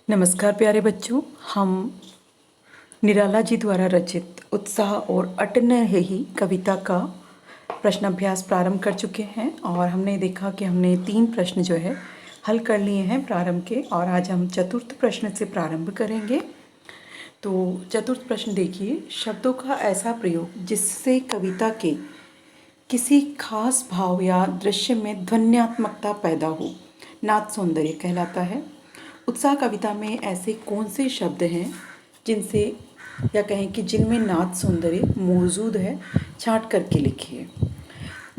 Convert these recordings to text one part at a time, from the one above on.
नमस्कार प्यारे बच्चों। हम निराला जी द्वारा रचित उत्साह और अटन है ही कविता का प्रश्न अभ्यास प्रारंभ कर चुके हैं और हमने देखा कि हमने 3 प्रश्न जो है हल कर लिए हैं प्रारंभ के, और आज हम चतुर्थ प्रश्न से प्रारंभ करेंगे। तो चतुर्थ प्रश्न देखिए, शब्दों का ऐसा प्रयोग जिससे कविता के किसी खास भाव या दृश्य में ध्वन्यात्मकता पैदा हो, नाद सौंदर्य कहलाता है। उत्साह कविता में ऐसे कौन से शब्द हैं जिनसे या कहें कि जिनमें नाद सौंदर्य मौजूद है, छांट करके लिखिए।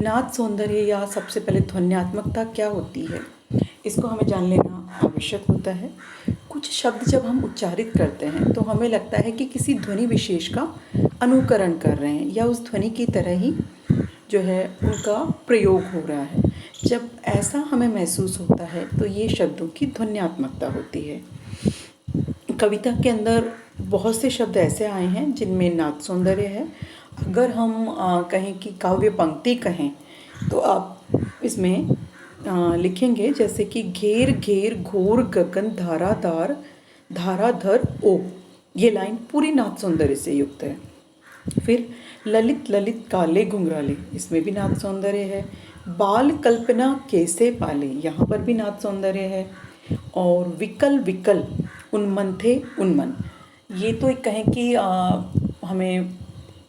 नाद सौंदर्य या सबसे पहले ध्वन्यात्मकता क्या होती है, इसको हमें जान लेना आवश्यक होता है। कुछ शब्द जब हम उच्चारित करते हैं तो हमें लगता है कि किसी ध्वनि विशेष का अनुकरण कर रहे हैं या उस ध्वनि की तरह ही जो है उनका प्रयोग हो रहा है। जब ऐसा हमें महसूस होता है तो ये शब्दों की ध्वन्यात्मकता होती है। कविता के अंदर बहुत से शब्द ऐसे आए हैं जिनमें नाद सौंदर्य है। अगर हम कहें कि काव्य पंक्ति कहें तो आप इसमें लिखेंगे जैसे कि घेर घेर घोर गगन धाराधार धाराधर ओ, ये लाइन पूरी नाद सौंदर्य से युक्त है। फिर ललित ललित काले घुंघराले, इसमें भी नाद सौंदर्य है। बाल कल्पना कैसे पाले, यहाँ पर भी नाद सौंदर्य है। और विकल विकल उन्मन थे उन्मन, ये तो एक कहें कि हमें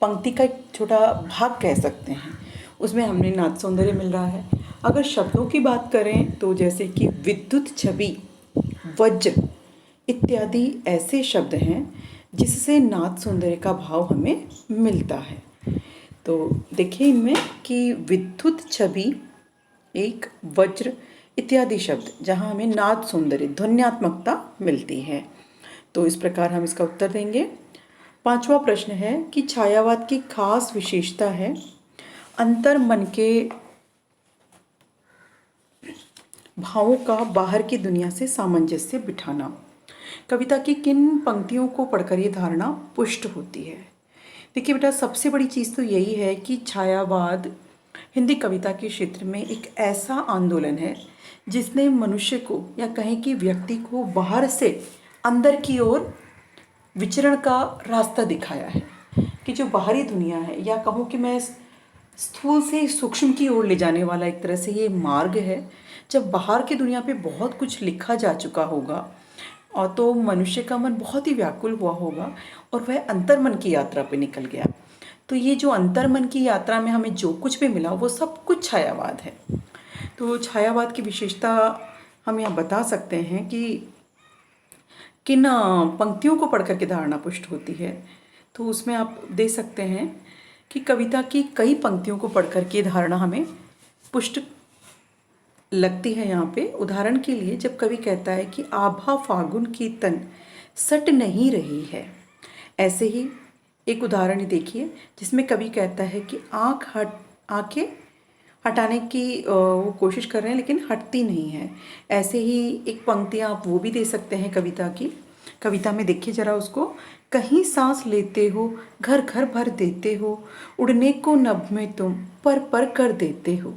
पंक्ति का एक छोटा भाग कह सकते हैं, उसमें हमने नाद सौंदर्य मिल रहा है। अगर शब्दों की बात करें तो जैसे कि विद्युत छवि, वज्र इत्यादि ऐसे शब्द हैं जिससे नाद सौंदर्य का भाव हमें मिलता है। तो देखिए इनमें कि विद्युत छवि, एक वज्र इत्यादि शब्द जहाँ हमें नाद सौंदर्य ध्वन्यात्मकता मिलती है। तो इस प्रकार हम इसका उत्तर देंगे। 5वां प्रश्न है कि छायावाद की खास विशेषता है अंतर मन के भावों का बाहर की दुनिया से सामंजस्य बिठाना। कविता की किन पंक्तियों को पढ़कर ये धारणा पुष्ट होती है? देखिए बेटा, सबसे बड़ी चीज़ तो यही है कि छायावाद हिंदी कविता के क्षेत्र में एक ऐसा आंदोलन है जिसने मनुष्य को या कहें कि व्यक्ति को बाहर से अंदर की ओर विचरण का रास्ता दिखाया है। कि जो बाहरी दुनिया है, या कहूँ कि मैं स्थूल से सूक्ष्म की ओर ले जाने वाला एक तरह से ये मार्ग है। जब बाहर की दुनिया पे बहुत कुछ लिखा जा चुका होगा और तो मनुष्य का मन बहुत ही व्याकुल हुआ होगा और वह अंतर्मन की यात्रा पे निकल गया। तो ये जो अंतर्मन की यात्रा में हमें जो कुछ भी मिला वो सब कुछ छायावाद है। तो छायावाद की विशेषता हम यहाँ बता सकते हैं कि किन पंक्तियों को पढ़ करके धारणा पुष्ट होती है। तो उसमें आप दे सकते हैं कि कविता की कई पंक्तियों को पढ़ करके धारणा हमें पुष्ट लगती है। यहाँ पे उदाहरण के लिए जब कवि कहता है कि आभा फागुन की तन सट नहीं रही है, ऐसे ही एक उदाहरण देखिए जिसमें कवि कहता है कि आंखें हटाने की वो कोशिश कर रहे हैं लेकिन हटती नहीं है। ऐसे ही एक पंक्तियाँ आप वो भी दे सकते हैं कविता की। कविता में देखिए जरा उसको, कहीं सांस लेते हो घर घर भर देते हो, उड़ने को नभ में तुम पर कर देते हो।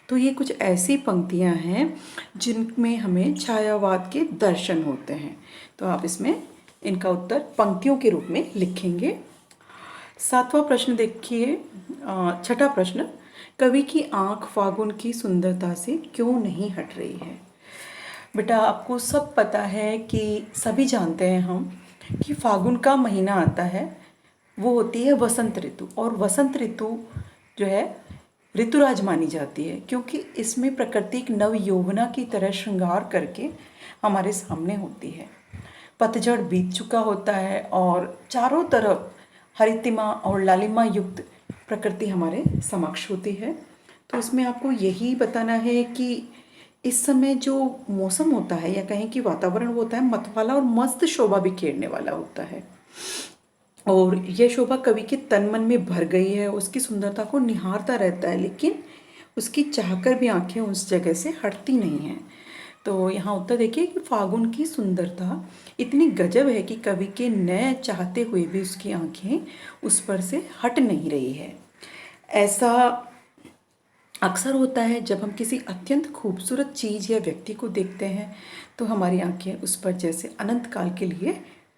तो ये कुछ ऐसी पंक्तियाँ हैं जिनमें हमें छायावाद के दर्शन होते हैं। तो आप इसमें इनका उत्तर पंक्तियों के रूप में लिखेंगे। 7वां प्रश्न देखिए, 6ठा प्रश्न, कवि की आंख फागुन की सुंदरता से क्यों नहीं हट रही है? बेटा, आपको सब पता है कि सभी जानते हैं हम कि फागुन का महीना आता है, वो होती है वसंत ऋतु। और वसंत ऋतु जो है ऋतुराज मानी जाती है क्योंकि इसमें प्रकृति एक नव यौवना की तरह श्रृंगार करके हमारे सामने होती है। पतझड़ बीत चुका होता है और चारों तरफ हरितिमा और लालिमा युक्त प्रकृति हमारे समक्ष होती है। तो इसमें आपको यही बताना है कि इस समय जो मौसम होता है या कहें कि वातावरण होता है मतवाला और मस्त शोभा बिखेरने वाला होता है। और यह शोभा कवि के तन मन में भर गई है, उसकी सुंदरता को निहारता रहता है, लेकिन उसकी चाहकर भी आंखें उस जगह से हटती नहीं हैं। तो यहाँ उत्तर देखिए कि फागुन की सुंदरता इतनी गजब है कि कवि के न चाहते हुए भी उसकी आंखें उस पर से हट नहीं रही है। ऐसा अक्सर होता है जब हम किसी अत्यंत खूबसूरत चीज़ या व्यक्ति को देखते हैं तो हमारी आंखें उस पर जैसे अनंत काल के लिए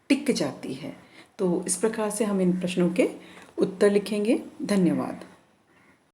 टिक जाती है। तो इस प्रकार से हम इन प्रश्नों के उत्तर लिखेंगे। धन्यवाद।